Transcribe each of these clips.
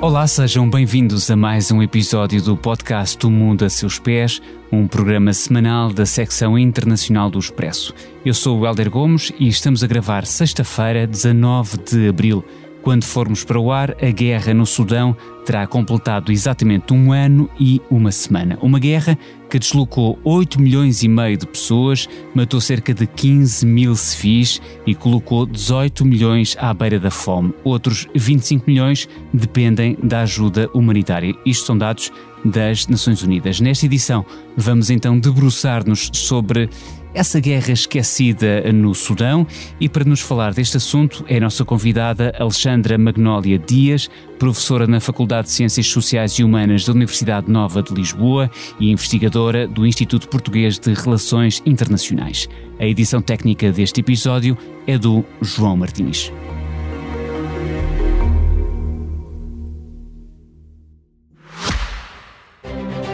Olá, sejam bem-vindos a mais um episódio do podcast O Mundo a Seus Pés, um programa semanal da secção internacional do Expresso. Eu sou o Hélder Gomes e estamos a gravar sexta-feira, 19 de abril. Quando formos para o ar, a guerra no Sudão terá completado exatamente um ano e uma semana. Uma guerra que deslocou 8 milhões e meio de pessoas, matou cerca de 15 mil civis e colocou 18 milhões à beira da fome. Outros 25 milhões dependem da ajuda humanitária. Isto são dados das Nações Unidas. Nesta edição, vamos então debruçar-nos sobre essa guerra esquecida no Sudão, e para nos falar deste assunto é a nossa convidada Alexandra Magnólia Dias, professora na Faculdade de Ciências Sociais e Humanas da Universidade Nova de Lisboa e investigadora do Instituto Português de Relações Internacionais. A edição técnica deste episódio é do João Martins.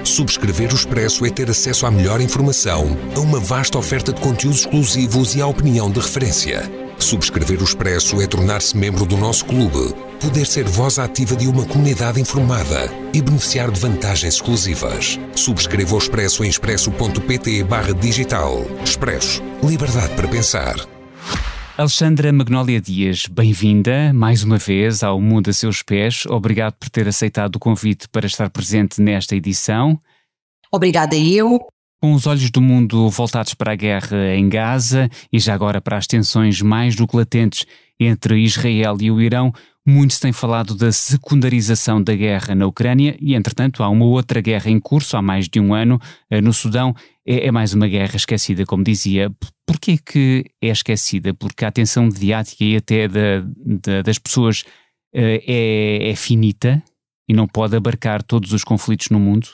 Subscrever o Expresso é ter acesso à melhor informação, a uma vasta oferta de conteúdos exclusivos e à opinião de referência. Subscrever o Expresso é tornar-se membro do nosso clube, poder ser voz ativa de uma comunidade informada e beneficiar de vantagens exclusivas. Subscreva o Expresso em expresso.pt/digital. Expresso. Liberdade para pensar. Alexandra Magnólia Dias, bem-vinda mais uma vez ao Mundo a Seus Pés. Obrigado por ter aceitado o convite para estar presente nesta edição. Obrigada eu. Com os olhos do mundo voltados para a guerra em Gaza e já agora para as tensões mais do que latentes entre Israel e o Irão, muito se tem falado da secundarização da guerra na Ucrânia e, entretanto, há uma outra guerra em curso há mais de um ano no Sudão. É mais uma guerra esquecida, como dizia. Porquê que é esquecida? Porque a atenção mediática e até das pessoas é finita e não pode abarcar todos os conflitos no mundo?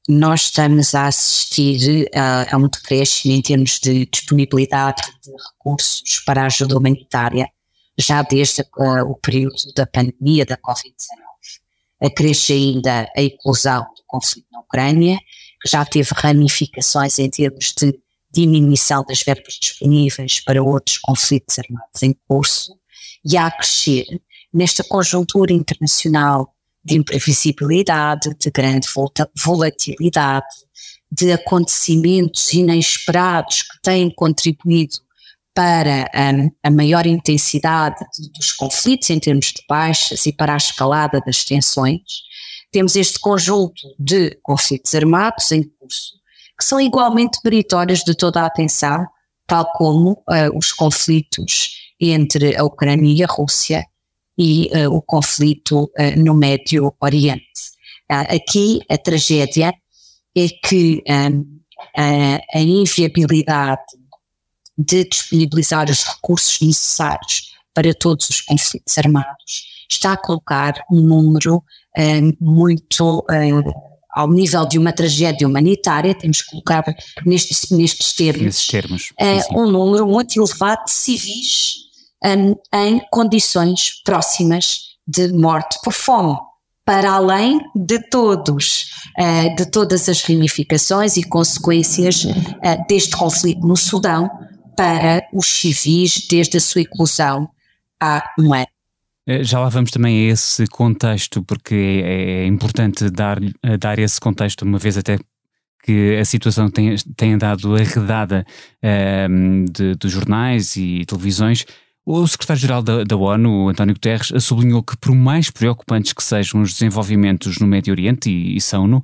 Nós estamos a assistir a um decréscimo em termos de disponibilidade de recursos para a ajuda humanitária, já desde o período da pandemia da Covid-19. Acresce ainda a eclosão do conflito na Ucrânia, que já teve ramificações em termos de diminuição das verbas disponíveis para outros conflitos armados em curso, e a crescer nesta conjuntura internacional de imprevisibilidade, de grande volatilidade, de acontecimentos inesperados que têm contribuído para a maior intensidade dos conflitos em termos de baixas e para a escalada das tensões. Temos este conjunto de conflitos armados em curso, que são igualmente meritórios de toda a atenção, tal como os conflitos entre a Ucrânia e a Rússia e o conflito no Médio Oriente. Aqui a tragédia é que a inviabilidade de disponibilizar os recursos necessários para todos os conflitos armados está a colocar um número muito ao nível de uma tragédia humanitária, temos que colocar nestes termos, um número muito elevado de civis em condições próximas de morte por fome, para além de todas as ramificações e consequências deste conflito no Sudão para os civis desde a sua eclosão há um ano. Já lá vamos também a esse contexto, porque é importante dar esse contexto, uma vez até que a situação tem andado arredada de jornais e televisões. O secretário-geral da ONU, António Guterres, sublinhou que, por mais preocupantes que sejam os desenvolvimentos no Médio Oriente, e são-no,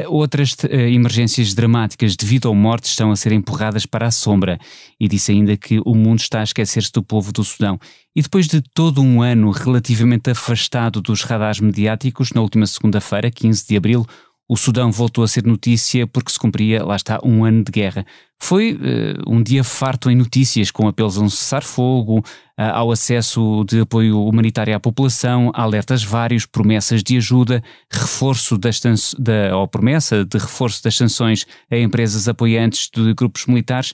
outras emergências dramáticas devido ao morte estão a ser empurradas para a sombra, e disse ainda que o mundo está a esquecer-se do povo do Sudão. E depois de todo um ano relativamente afastado dos radares mediáticos, na última segunda-feira, 15 de abril, o Sudão voltou a ser notícia porque se cumpria, lá está, um ano de guerra. Foi um dia farto em notícias, com apelos a um cessar-fogo, ao acesso de apoio humanitário à população, alertas vários, promessas de ajuda, promessa de reforço das sanções a empresas apoiantes de grupos militares.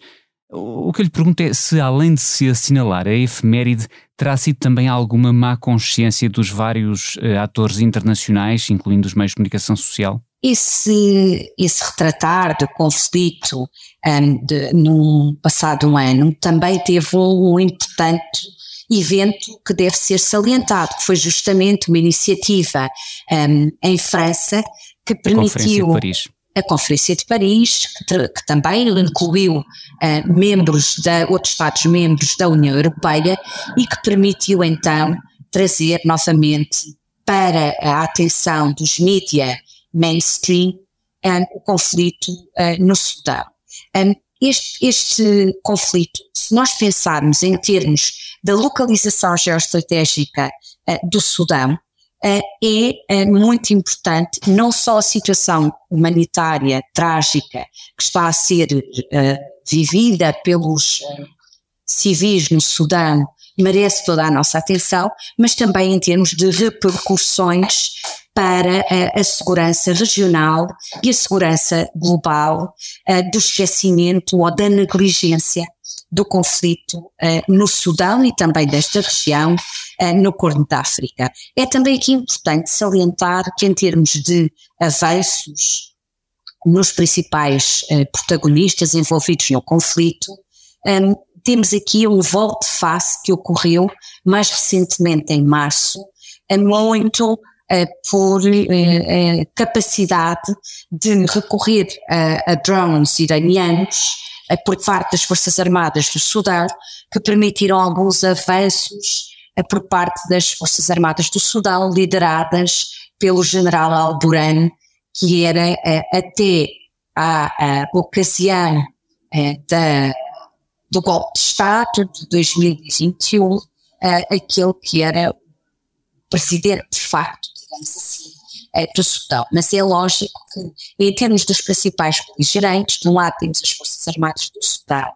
O que eu lhe pergunto é se, além de se assinalar a efeméride, terá sido também alguma má consciência dos vários atores internacionais, incluindo os meios de comunicação social? Esse retratar do conflito num passado um ano também teve um importante evento que deve ser salientado, que foi justamente uma iniciativa em França que permitiu a Conferência de Paris, que também incluiu outros Estados-membros da União Europeia e que permitiu então trazer novamente para a atenção dos mídia mainstream o conflito no Sudão. Este conflito, se nós pensarmos em termos da localização geoestratégica do Sudão, é muito importante, não só a situação humanitária trágica que está a ser vivida pelos civis no Sudão, merece toda a nossa atenção, mas também em termos de repercussões para a segurança regional e a segurança global do esquecimento ou da negligência do conflito no Sudão e também desta região no Corno da África. É também aqui importante salientar que em termos de avanços nos principais protagonistas envolvidos no conflito, temos aqui um volte-face que ocorreu mais recentemente em março, muito por capacidade de recorrer a drones iranianos por parte das Forças Armadas do Sudão, que permitiram alguns avanços por parte das Forças Armadas do Sudão, lideradas pelo general Al-Burhan, que era até à ocasião do golpe de Estado de 2021, aquele que era presidente de facto, digamos assim, do Sudão. Mas é lógico que, em termos dos principais beligerantes, de um lado temos as Forças Armadas do Sudão,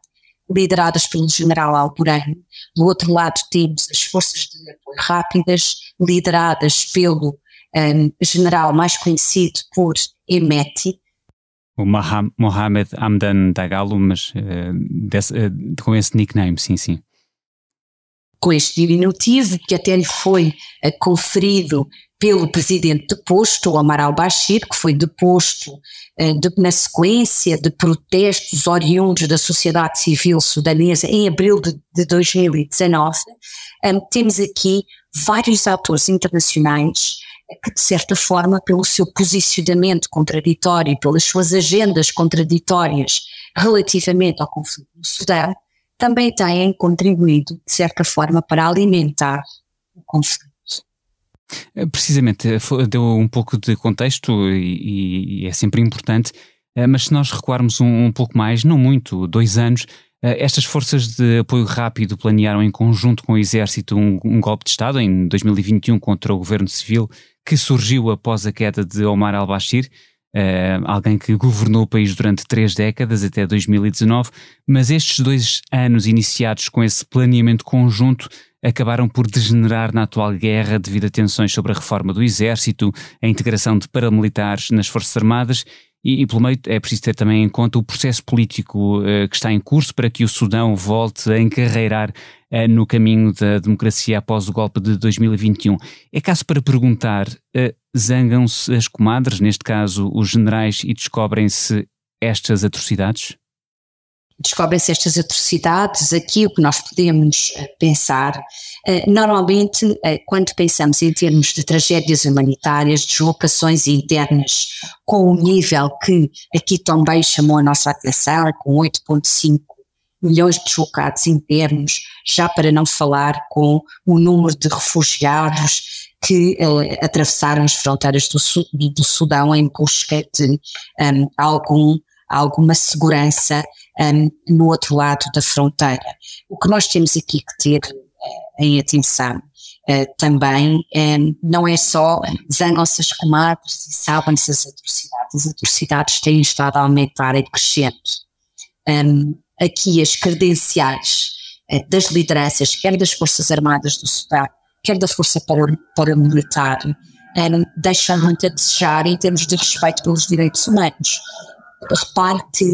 lideradas pelo general Al-Burhan, do outro lado temos as Forças de Apoio Rápidas, lideradas pelo general mais conhecido por Hemeti, o Mohamed Hamdan Dagalo, mas com esse nickname, sim. Com este diminutivo, que até lhe foi conferido pelo presidente deposto, Omar al-Bashir, que foi deposto na sequência de protestos oriundos da sociedade civil sudanesa em abril de 2019. Temos aqui vários atores internacionais que, de certa forma, pelo seu posicionamento contraditório, pelas suas agendas contraditórias relativamente ao conflito no Sudão, também têm contribuído, de certa forma, para alimentar o conflito. Precisamente, deu um pouco de contexto e é sempre importante, mas se nós recuarmos um pouco mais, não muito, 2 anos, estas forças de apoio rápido planearam em conjunto com o exército um golpe de Estado em 2021 contra o governo civil que surgiu após a queda de Omar al-Bashir, alguém que governou o país durante 3 décadas até 2019, mas estes 2 anos iniciados com esse planeamento conjunto acabaram por degenerar na atual guerra devido a tensões sobre a reforma do exército, a integração de paramilitares nas Forças Armadas e pelo meio é preciso ter também em conta o processo político que está em curso para que o Sudão volte a encarreirar no caminho da democracia após o golpe de 2021. É caso para perguntar, zangam-se as comadres, neste caso os generais, e descobrem-se estas atrocidades? Descobrem-se estas atrocidades. Aqui o que nós podemos pensar, normalmente quando pensamos em termos de tragédias humanitárias, deslocações internas, com o nível que aqui também chamou a nossa atenção, com 8,5 milhões de deslocados internos, já para não falar com o número de refugiados que atravessaram as fronteiras do Sudão em busca de alguma segurança no outro lado da fronteira. O que nós temos aqui que ter em atenção também não é só zangam-se as comadres e sabem-se as atrocidades têm estado a aumentar em crescente. Aqui as credenciais das lideranças, quer das Forças Armadas do Sudão, quer da Força Paramilitar, deixam muito a desejar em termos de respeito pelos direitos humanos. Repare que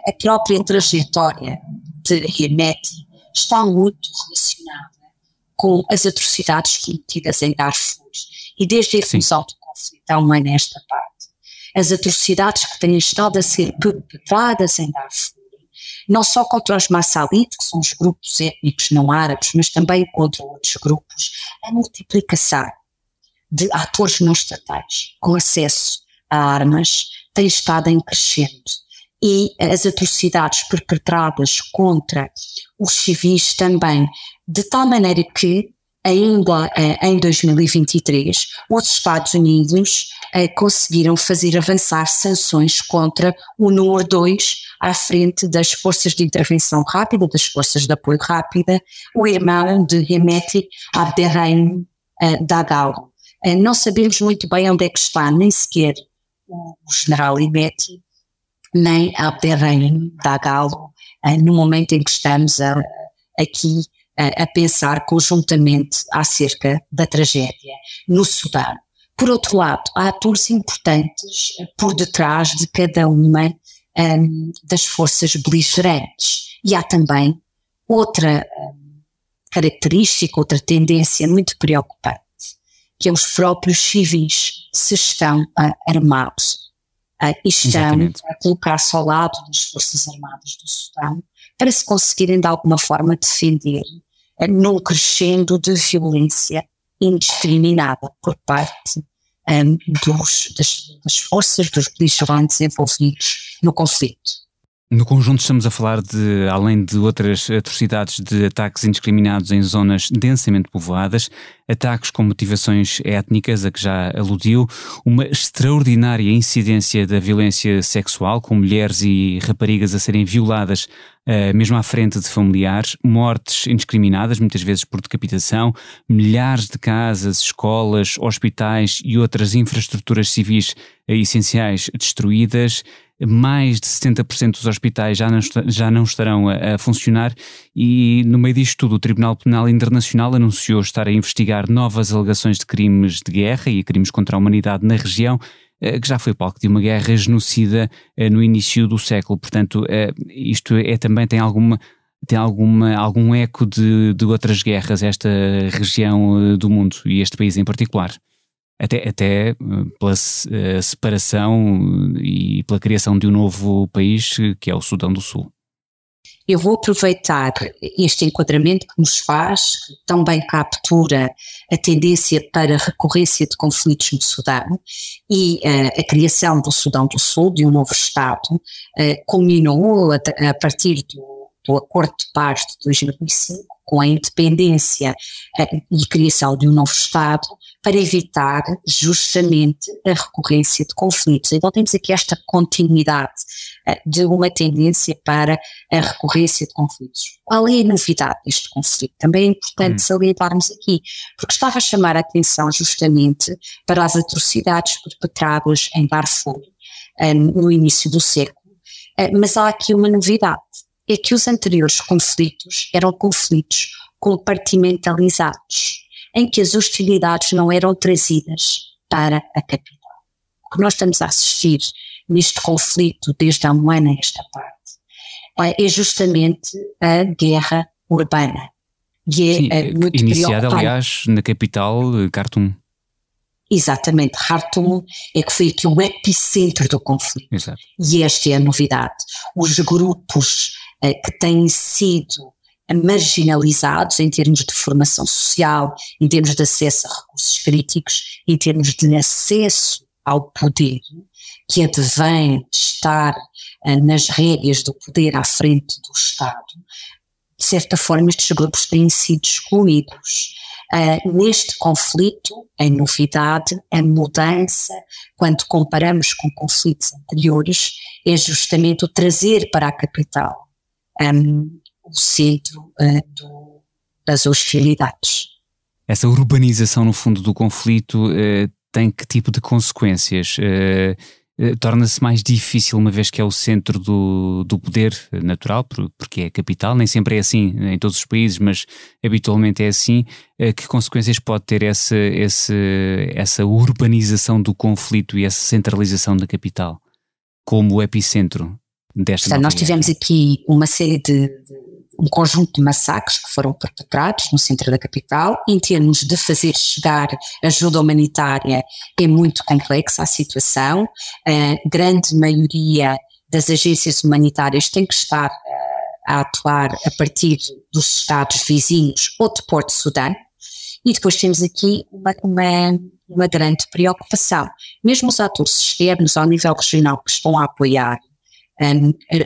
a própria trajetória de Hemeti está muito relacionada com as atrocidades cometidas em Darfur e desde a efusão do conflito há um ano nesta parte. As atrocidades que têm estado a ser perpetradas em Darfur não só contra os Massalite, que são os grupos étnicos não árabes, mas também contra outros grupos, a multiplicação de atores não estatais com acesso a armas tem estado em crescendo, e as atrocidades perpetradas contra os civis também, de tal maneira que ainda em 2023 os Estados Unidos conseguiram fazer avançar sanções contra o número 2 à frente das forças de intervenção rápida, das forças de apoio rápida, o irmão de Hemeti Abderrahim Dagalo. Não sabemos muito bem onde é que está nem sequer o general Hemeti, nem Abderrahim Dagalo, no momento em que estamos aqui a pensar conjuntamente acerca da tragédia no Sudão. Por outro lado, há atores importantes por detrás de cada uma das forças beligerantes, e há também outra característica, outra tendência muito preocupante, que é os próprios civis se estão armados e estão a colocar-se ao lado das Forças Armadas do Sudão para se conseguirem de alguma forma defender num crescendo de violência indiscriminada por parte das forças, dos beligerantes envolvidos no conflito. No conjunto estamos a falar de, além de outras atrocidades, de ataques indiscriminados em zonas densamente povoadas, ataques com motivações étnicas, a que já aludiu, uma extraordinária incidência da violência sexual, com mulheres e raparigas a serem violadas mesmo à frente de familiares, mortes indiscriminadas, muitas vezes por decapitação, milhares de casas, escolas, hospitais e outras infraestruturas civis essenciais destruídas. Mais de 70% dos hospitais já não estarão a funcionar, e no meio disto tudo o Tribunal Penal Internacional anunciou estar a investigar novas alegações de crimes de guerra e crimes contra a humanidade na região, que já foi palco de uma guerra genocida no início do século. Portanto, isto também tem algum eco de outras guerras, esta região do mundo e este país em particular. Até pela separação e pela criação de um novo país, que é o Sudão do Sul. Eu vou aproveitar este enquadramento que nos faz, que também captura a tendência para a recorrência de conflitos no Sudão, e a criação do Sudão do Sul, de um novo Estado, culminou a partir do Acordo de Paz de 2005, com a independência e criação de um novo Estado, para evitar justamente a recorrência de conflitos. Então temos aqui esta continuidade de uma tendência para a recorrência de conflitos. Qual é a novidade deste conflito? Também é importante salientarmos aqui, porque estava a chamar a atenção justamente para as atrocidades perpetradas em Darfur no início do século, mas há aqui uma novidade, é que os anteriores conflitos eram conflitos compartimentalizados, em que as hostilidades não eram trazidas para a capital. O que nós estamos a assistir neste conflito desde há um ano a esta parte é justamente a guerra urbana. E é muito iniciada, aliás, na capital, Khartoum. Exatamente, Khartoum é que foi aqui o epicentro do conflito. Exato. E esta é a novidade. Os grupos que têm sido marginalizados em termos de formação social, em termos de acesso a recursos críticos, em termos de acesso ao poder, que advém de estar nas rédeas do poder à frente do Estado, de certa forma estes grupos têm sido excluídos. Neste conflito, a novidade, a mudança, quando comparamos com conflitos anteriores, é justamente o trazer para a capital o centro das hostilidades. Essa urbanização, no fundo, do conflito tem que tipo de consequências? Torna-se mais difícil, uma vez que é o centro do poder natural, porque é a capital, nem sempre é assim em todos os países, mas habitualmente é assim. Que consequências pode ter essa urbanização do conflito e essa centralização da capital como o epicentro desta nova guerra? Nós tivemos aqui uma série um conjunto de massacres que foram perpetrados no centro da capital. Em termos de fazer chegar ajuda humanitária, é muito complexa a situação. A grande maioria das agências humanitárias tem que estar a atuar a partir dos estados vizinhos ou de Porto Sudão. E depois temos aqui uma grande preocupação. Mesmo os atores externos ao nível regional que estão a apoiar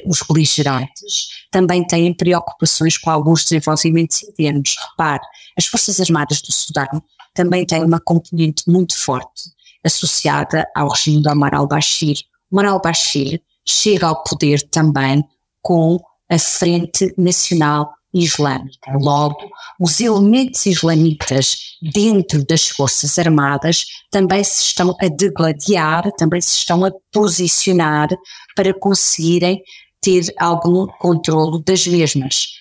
os beligerantes também têm preocupações com alguns desenvolvimentos internos. Repare, as Forças Armadas do Sudão também têm uma componente muito forte associada ao regime do Omar al-Bashir. Omar al-Bashir chega ao poder também com a Frente Nacional Islâmica. Logo, os elementos islamitas dentro das Forças Armadas também se estão a degladiar, também se estão a posicionar para conseguirem ter algum controlo das mesmas.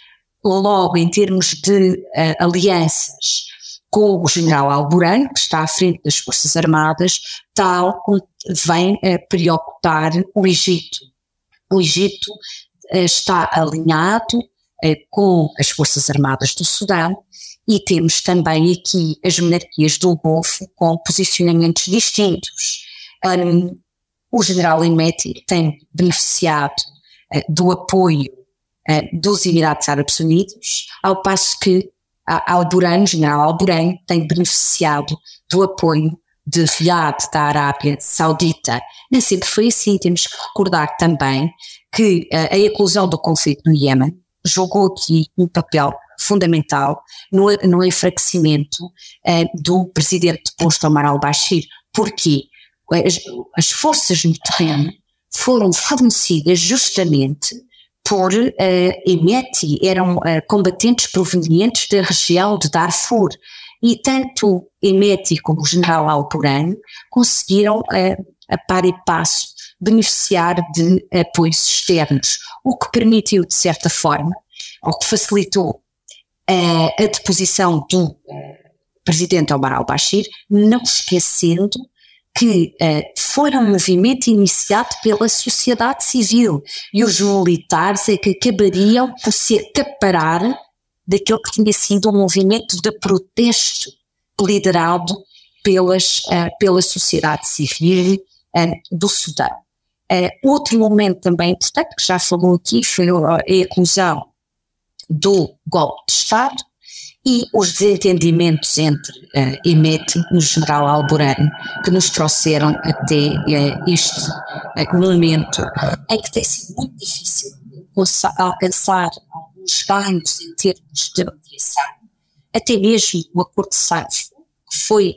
Logo, em termos de alianças com o general Al-Burhan, que está à frente das Forças Armadas, tal vem preocupar o Egito. O Egito está alinhado com as Forças Armadas do Sudão e temos também aqui as monarquias do Golfo com posicionamentos distintos. O general Hemeti tem beneficiado do apoio dos Emirados Árabes Unidos, ao passo que o general Al-Burhan tem beneficiado do apoio de Riad da Arábia Saudita. Nem sempre foi assim. Temos que recordar também que a eclosão do conflito no Iêmen jogou aqui um papel fundamental no enfraquecimento do presidente posto Omar al-Bashir. Porquê? As forças no terreno foram fornecidas justamente por Hemeti, eram combatentes provenientes da região de Darfur, e tanto Hemeti como o general Al-Burhan conseguiram, a par e passo, beneficiar de apoios externos, o que permitiu, de certa forma, ou que facilitou a deposição do presidente Omar al-Bashir, não esquecendo que foi um movimento iniciado pela sociedade civil e os militares é que acabariam por se acaparar daquele que tinha sido um movimento de protesto liderado pela sociedade civil do Sudão. Outro momento também importante, que já falou aqui, foi a eclosão do golpe de Estado e os desentendimentos entre Hemeti e o general Al-Burhan, que nos trouxeram até este momento em que tem sido muito difícil alcançar alguns ganhos em termos de mediação. Até mesmo o acordo de Safo, que foi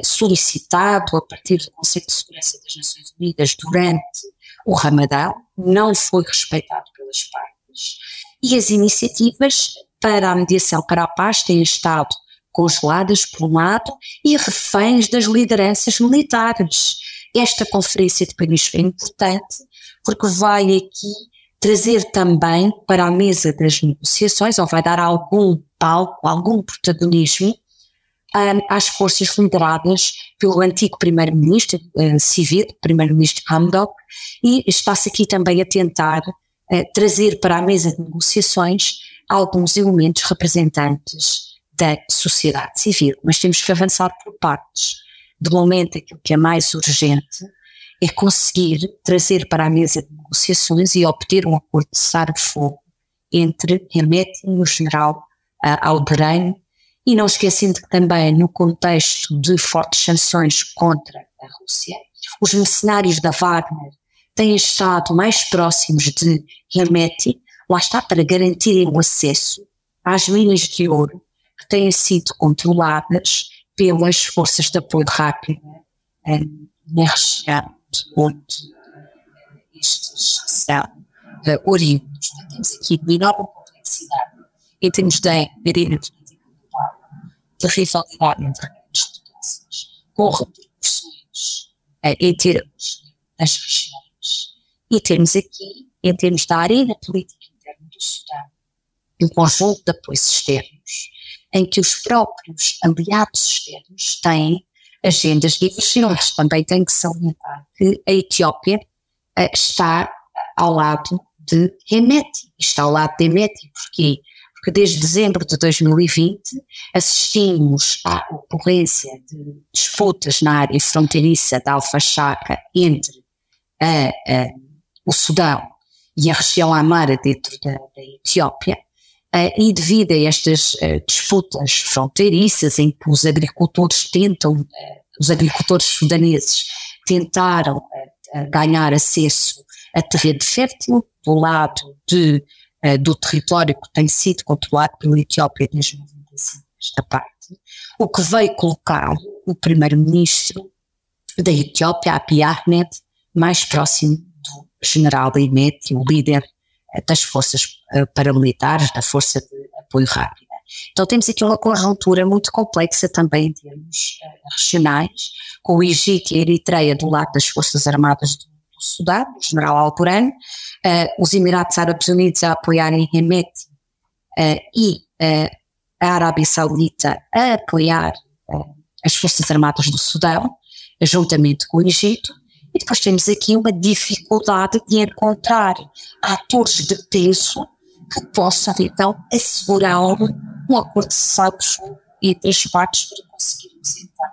solicitado a partir do Conselho de Segurança das Nações Unidas durante o Ramadão, não foi respeitado pelas partes. E as iniciativas para a mediação para a paz têm estado congeladas por um lado e reféns das lideranças militares. Esta conferência de Paris foi importante porque vai aqui trazer também para a mesa das negociações, ou vai dar algum palco, algum protagonismo às forças lideradas pelo antigo primeiro-ministro civil, primeiro-ministro Hamdok, e está-se aqui também a tentar trazer para a mesa de negociações alguns elementos representantes da sociedade civil. Mas temos que avançar por partes. De momento, aquilo que é mais urgente é conseguir trazer para a mesa de negociações e obter um acordo de cessar-fogo entre Hemeti e o general Al-Burhan, e não esquecendo que também no contexto de fortes sanções contra a Rússia, os mercenários da Wagner têm estado mais próximos de Hemeti, lá está, para garantirem o acesso às minas de ouro que têm sido controladas pelas forças de apoio rápido na região onde estes são oriundos. Temos aqui uma enorme complexidade em termos de rivalidade entre as potências, com repercussões em termos das regiões. E temos aqui, em termos da arena política interna do Sudão, um conjunto de apoios externos, em que os próprios aliados externos têm agendas divergentes. Também tem que salientar que a Etiópia está ao lado de Hemeti. Está ao lado de Hemeti. Porquê? Porque desde dezembro de 2020 assistimos à ocorrência de disputas na área fronteiriça da Alfachaka entre o Sudão e a região Amhara dentro da Etiópia, e devido a estas disputas fronteiriças em que os agricultores sudaneses tentaram ganhar acesso a terreno fértil do lado do território que tem sido controlado pela Etiópia desde 1995, esta parte, o que veio colocar o primeiro-ministro da Etiópia, Abiy Ahmed, mais próximo do general Hemeti, o líder das forças paramilitares, da força de apoio rápido. Então temos aqui uma conjuntura muito complexa também em termos regionais, com o Egito e a Eritreia do lado das forças armadas do Sudão, o general Al-Burhan, os Emirados Árabes Unidos a apoiarem Hemeti e a Arábia Saudita a apoiar as forças armadas do Sudão, juntamente com o Egito. E depois temos aqui uma dificuldade de encontrar atores de peso que possam então assegurar um acordo cessado entre as partes para conseguirmos então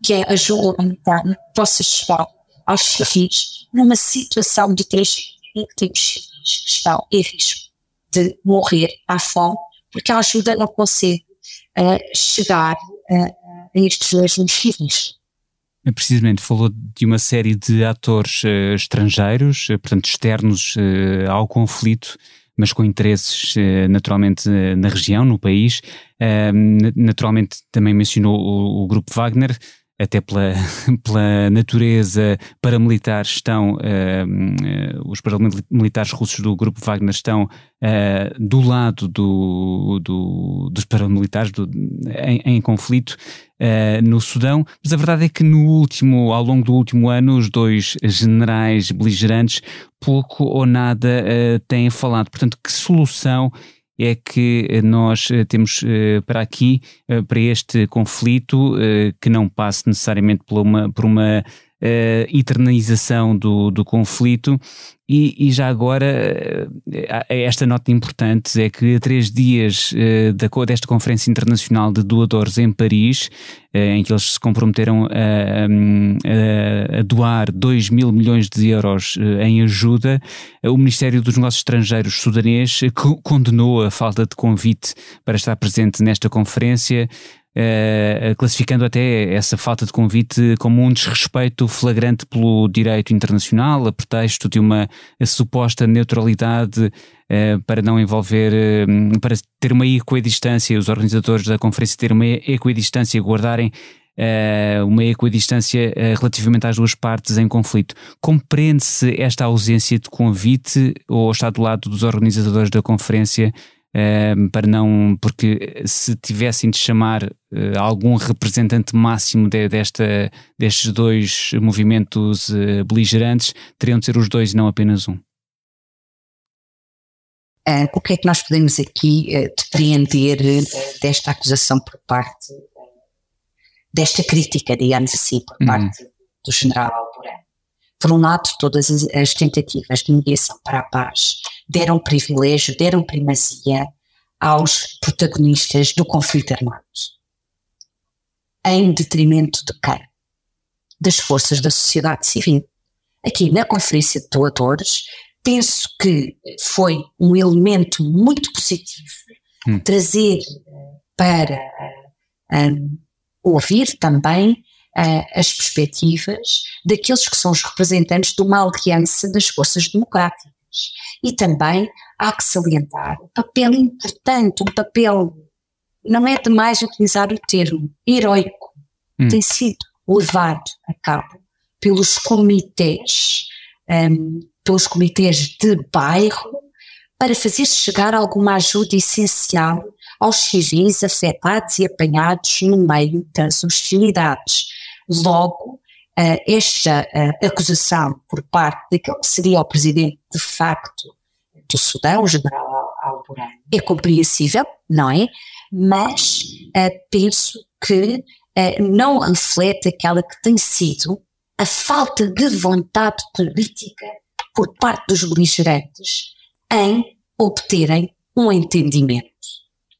que a ajuda humanitária possa chegar aos civis numa situação de tragédia em que temos civis que estão em risco de morrer à fome porque a ajuda não consegue chegar a estes mesmos civis. Precisamente, falou de uma série de atores estrangeiros, portanto externos ao conflito, mas com interesses naturalmente na região, no país. Naturalmente também mencionou o grupo Wagner, até pela natureza paramilitar estão, os paramilitares russos do grupo Wagner estão do lado dos paramilitares em conflito no Sudão, mas a verdade é que ao longo do último ano, os dois generais beligerantes pouco ou nada têm falado. Portanto, que solução é que nós temos para aqui, para este conflito, que não passe necessariamente por uma eternização do conflito? E já agora, esta nota importante é que a 3 dias desta Conferência Internacional de Doadores em Paris, em que eles se comprometeram a doar 2 mil milhões de euros em ajuda, o Ministério dos Negócios Estrangeiros sudanês condenou a falta de convite para estar presente nesta conferência, classificando até essa falta de convite como um desrespeito flagrante pelo direito internacional, a pretexto de uma suposta neutralidade para não envolver, para ter uma equidistância, os organizadores da conferência terem uma equidistância, guardarem uma equidistância relativamente às duas partes em conflito. Compreende-se esta ausência de convite ou está do lado dos organizadores da conferência porque se tivessem de chamar algum representante máximo destes dois movimentos beligerantes, teriam de ser os dois e não apenas um? O que é que nós podemos aqui depreender desta acusação por parte, desta crítica, digamos assim, por parte do general Al-Burhan? Por um lado, todas as tentativas de mediação para a paz deram privilégio, deram primazia aos protagonistas do conflito armado, em detrimento de quem? Das forças da sociedade civil. Aqui na Conferência de Doadores, penso que foi um elemento muito positivo trazer para ouvir também as perspectivas daqueles que são os representantes de uma aliança das forças democráticas. E também há que salientar o papel importante, um papel, não é demais utilizar o termo, heroico, tem sido levado a cabo pelos comitês de bairro para fazer chegar alguma ajuda essencial aos civis afetados e apanhados no meio das hostilidades. Logo, esta acusação por parte daquele que seria o presidente de facto do Sudão, o general Al-Burhan, é compreensível, não é? Mas penso que não reflete aquela que tem sido a falta de vontade política por parte dos beligerantes em obterem um entendimento.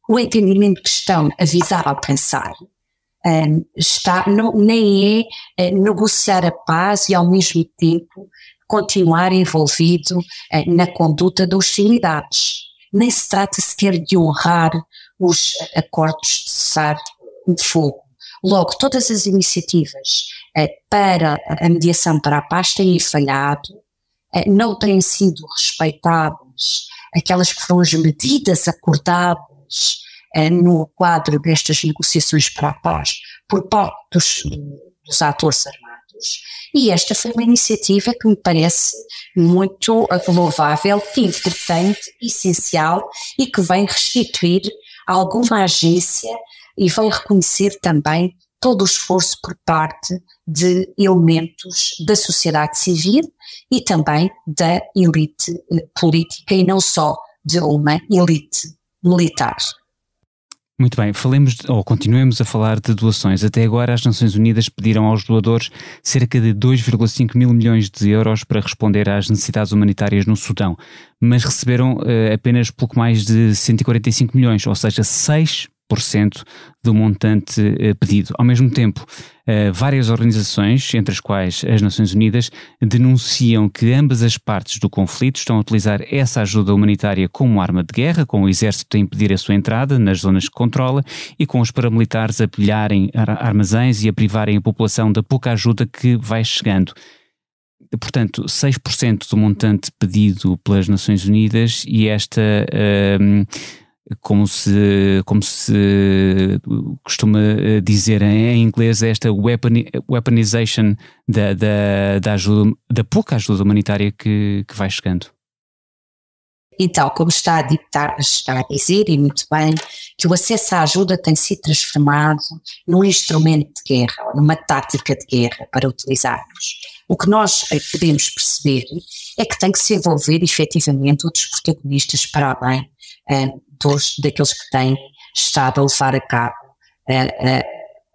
O entendimento que estão a visar alcançar nem é negociar a paz e ao mesmo tempo continuar envolvido na conduta de hostilidades. Nem se trata sequer de honrar os acordos de cessar de fogo. Logo, todas as iniciativas para a mediação para a paz têm falhado, não têm sido respeitadas aquelas que foram as medidas acordadas no quadro destas negociações para a paz por parte dos atores armados, e esta foi uma iniciativa que me parece muito louvável, importante, essencial e que vem restituir alguma agência e vem reconhecer também todo o esforço por parte de elementos da sociedade civil e também da elite política e não só de uma elite militar. Muito bem, continuemos a falar de doações. Até agora as Nações Unidas pediram aos doadores cerca de 2,5 mil milhões de euros para responder às necessidades humanitárias no Sudão, mas receberam apenas pouco mais de 145 milhões, ou seja, 6% do montante pedido. Ao mesmo tempo, várias organizações, entre as quais as Nações Unidas, denunciam que ambas as partes do conflito estão a utilizar essa ajuda humanitária como arma de guerra, com o exército a impedir a sua entrada nas zonas que controla e com os paramilitares a pilharem armazéns e a privarem a população da pouca ajuda que vai chegando. Portanto, 6% do montante pedido pelas Nações Unidas e esta... como se costuma dizer em inglês, esta weaponization da ajuda, da pouca ajuda humanitária que vai chegando. Então, como está a dizer, e muito bem, que o acesso à ajuda tem sido transformado num instrumento de guerra, numa tática de guerra para utilizarmos. O que nós podemos perceber é que tem que se envolver efetivamente outros protagonistas para além daqueles que têm estado a levar a cabo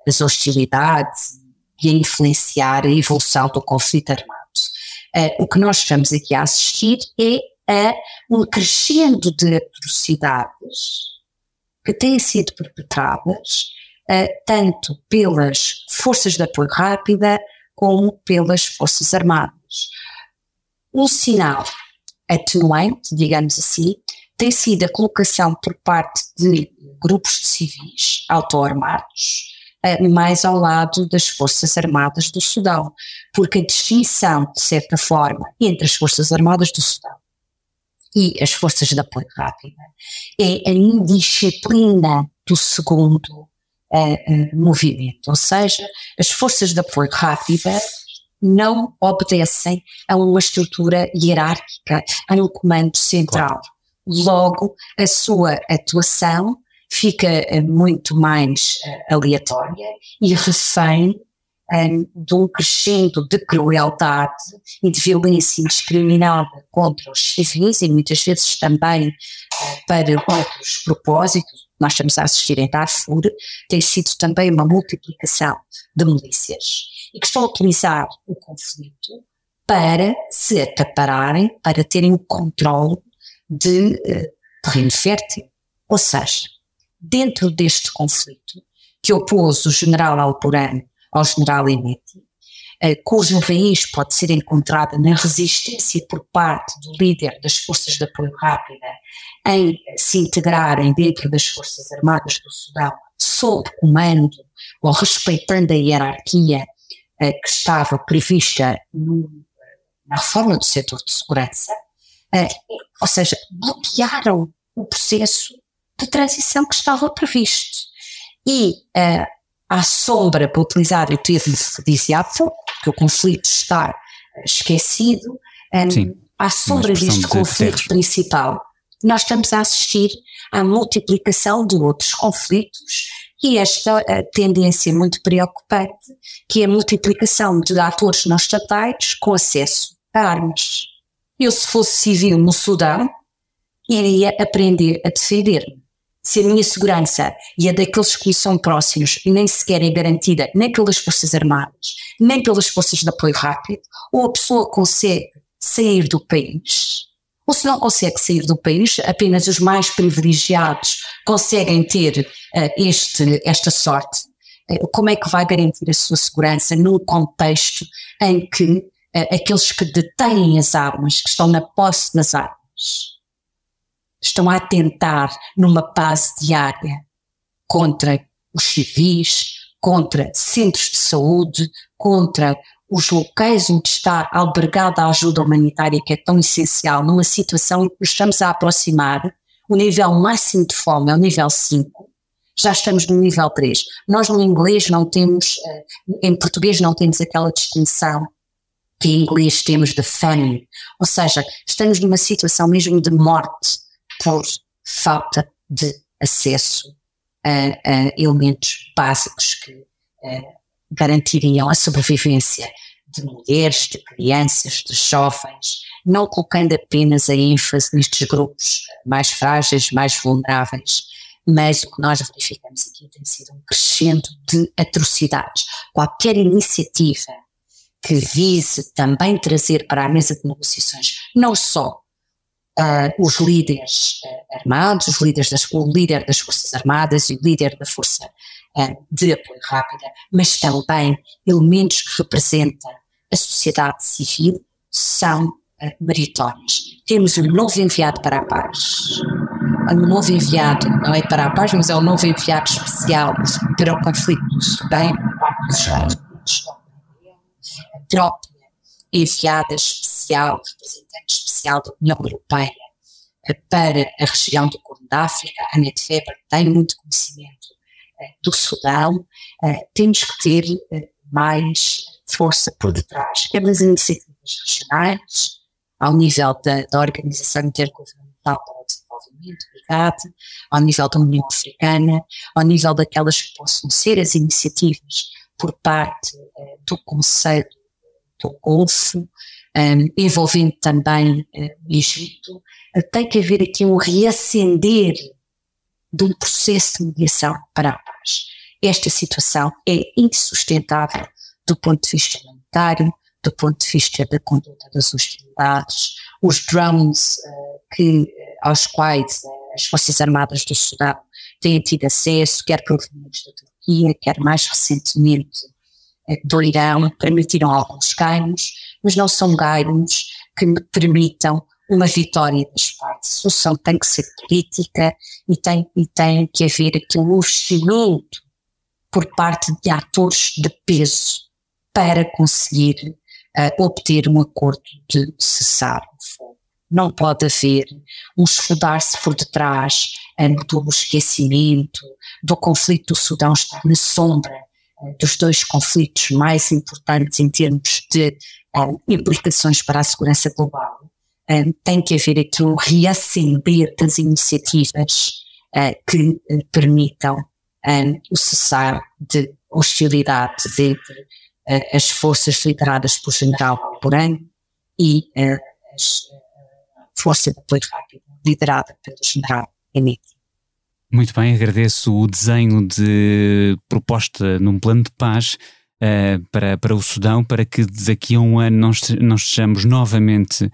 as hostilidades e a influenciar a evolução do conflito armado. O que nós estamos aqui a assistir é a um crescendo de atrocidades que têm sido perpetradas tanto pelas forças de apoio rápida como pelas forças armadas. Um sinal atenuante, digamos assim, tem sido a colocação por parte de grupos de civis autoarmados mais ao lado das Forças Armadas do Sudão, porque a distinção, de certa forma, entre as Forças Armadas do Sudão e as Forças de Apoio Rápida é a indisciplina do segundo movimento, ou seja, as Forças de Apoio Rápida não obedecem a uma estrutura hierárquica, a um comando central. Claro. Logo, a sua atuação fica muito mais aleatória e refém de um crescendo de crueldade e de violência indiscriminada contra os civis e muitas vezes também para outros propósitos. Nós estamos a assistir em Darfur, tem sido também uma multiplicação de milícias e que estão a utilizar o conflito para se acapararem, para terem o controle de terreno fértil. Ou seja, dentro deste conflito que opôs o general Al-Burhan ao general Hemeti, cuja raiz pode ser encontrada na resistência por parte do líder das forças de apoio rápida em se integrarem dentro das Forças Armadas do Sudão sob comando ou respeitando a hierarquia que estava prevista na reforma do setor de segurança, ou seja, bloquearam o processo de transição que estava previsto. E à sombra, para utilizar o termo que disse há pouco, que o conflito está esquecido, à sombra deste conflito principal, nós estamos a assistir à multiplicação de outros conflitos e esta tendência muito preocupante, que é a multiplicação de atores não estatais com acesso a armas. Eu, se fosse civil no Sudão, iria aprender a defender-me. Se a minha segurança e a daqueles que me são próximos nem sequer é garantida nem pelas Forças Armadas, nem pelas Forças de Apoio Rápido, ou a pessoa consegue sair do país, ou se não consegue sair do país, apenas os mais privilegiados conseguem ter esta sorte. Como é que vai garantir a sua segurança num contexto em que aqueles que detêm as armas, que estão na posse das armas, estão a atentar numa paz diária contra os civis, contra centros de saúde, contra os locais onde está albergada a ajuda humanitária, que é tão essencial numa situação em que nos estamos a aproximar. O nível máximo de fome é o nível 5, já estamos no nível 3. Nós no inglês não temos, em português não temos aquela distinção que em inglês temos de famine, ou seja, estamos numa situação mesmo de morte por falta de acesso a elementos básicos que garantiriam a sobrevivência de mulheres, de crianças, de jovens, não colocando apenas a ênfase nestes grupos mais frágeis, mais vulneráveis, mas o que nós verificamos aqui tem sido um crescendo de atrocidades. Qualquer iniciativa que vise também trazer para a mesa de negociações não só os líderes armados, o líder das Forças Armadas e o líder da Força de Apoio Rápida, mas também elementos que representam a sociedade civil, são meritórios. Temos um novo enviado para a paz. O novo enviado não é para a paz, mas é o novo enviado especial para o conflito do Sudão, por parte dos Estados Unidos. A própria enviada especial, representante especial da União Europeia para a região do Corno da África, Annette Weber, tem muito conhecimento do Sudão. Temos que ter mais força por detrás, quer das iniciativas regionais, ao nível da Organização Intergovernamental para o Desenvolvimento, IGAD, ao nível da União Africana, ao nível daquelas que possam ser as iniciativas por parte do Conselho do Golfo, envolvendo também o Egito. Tem que haver aqui um reacender de um processo de mediação para a paz. Esta situação é insustentável do ponto de vista humanitário, do ponto de vista da conduta das hostilidades, os drones aos quais as Forças Armadas do Sudão têm tido acesso, quer provenientes da Turquia, quer mais recentemente do Irão, permitiram alguns ganhos, mas não são ganhos que me permitam uma vitória das partes. A solução tem que ser política e tem que haver aqui um investimento por parte de atores de peso para conseguir obter um acordo de cessar-o-fogo. Não pode haver um escudar-se por detrás do esquecimento, do conflito do Sudão estar na sombra dos dois conflitos mais importantes em termos de implicações para a segurança global. Tem que haver aqui um reacender das iniciativas que permitam o cessar de hostilidades entre as forças lideradas pelo general Burhan e as forças de apoio rápido liderada pelo general Hemeti. Muito bem, agradeço o desenho de proposta num plano de paz para o Sudão, para que daqui a um ano não estejamos novamente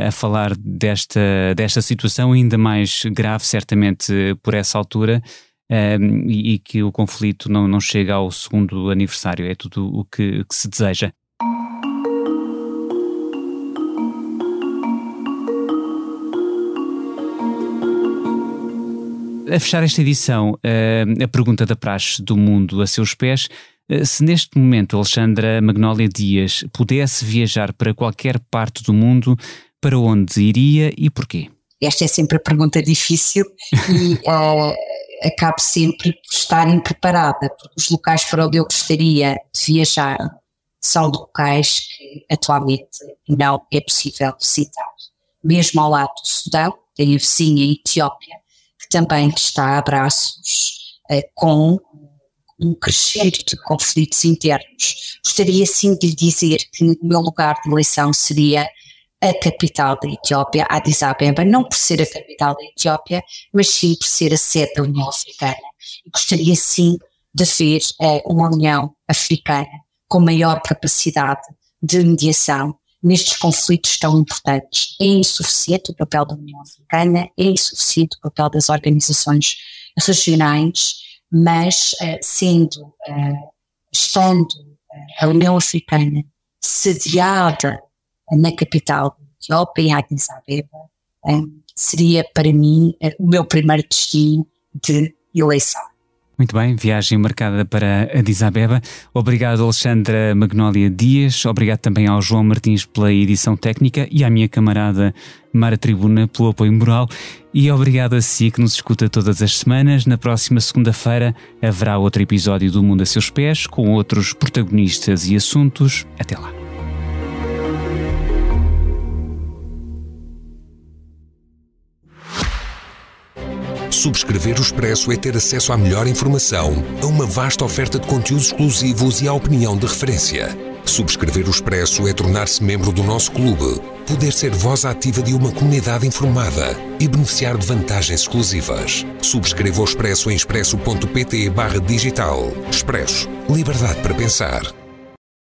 a falar desta situação ainda mais grave, certamente por essa altura, e que o conflito não chega ao segundo aniversário. É tudo o que se deseja. A fechar esta edição, a pergunta da praxe do mundo a seus pés: se neste momento Alexandra Magnólia Dias pudesse viajar para qualquer parte do mundo, para onde iria e porquê? Esta é sempre a pergunta difícil e acabo sempre por estar impreparada, porque os locais para onde eu gostaria de viajar são locais que atualmente não é possível visitar. Mesmo ao lado do Sudão, tem a vizinha Etiópia, que também está a braços com um crescente de conflitos internos. Gostaria sim de lhe dizer que o meu lugar de eleição seria a capital da Etiópia, Addis Abeba, não por ser a capital da Etiópia, mas sim por ser a sede da União Africana. E gostaria sim de ver uma União Africana com maior capacidade de mediação nestes conflitos tão importantes. É insuficiente o papel da União Africana, é insuficiente o papel das organizações regionais, mas estando a União Africana sediada na capital da Etiópia, em Addis Abeba, seria para mim o meu primeiro destino de eleição. Muito bem, viagem marcada para Addis Abeba. Obrigado, Alexandra Magnólia Dias. Obrigado também ao João Martins pela edição técnica e à minha camarada Mara Tribuna pelo apoio moral. E obrigado a si que nos escuta todas as semanas. Na próxima segunda-feira haverá outro episódio do Mundo a Seus Pés com outros protagonistas e assuntos. Até lá. Subscrever o Expresso é ter acesso à melhor informação, a uma vasta oferta de conteúdos exclusivos e à opinião de referência. Subscrever o Expresso é tornar-se membro do nosso clube, poder ser voz ativa de uma comunidade informada e beneficiar de vantagens exclusivas. Subscreva o Expresso em expresso.pt/digital. Expresso. Liberdade para pensar.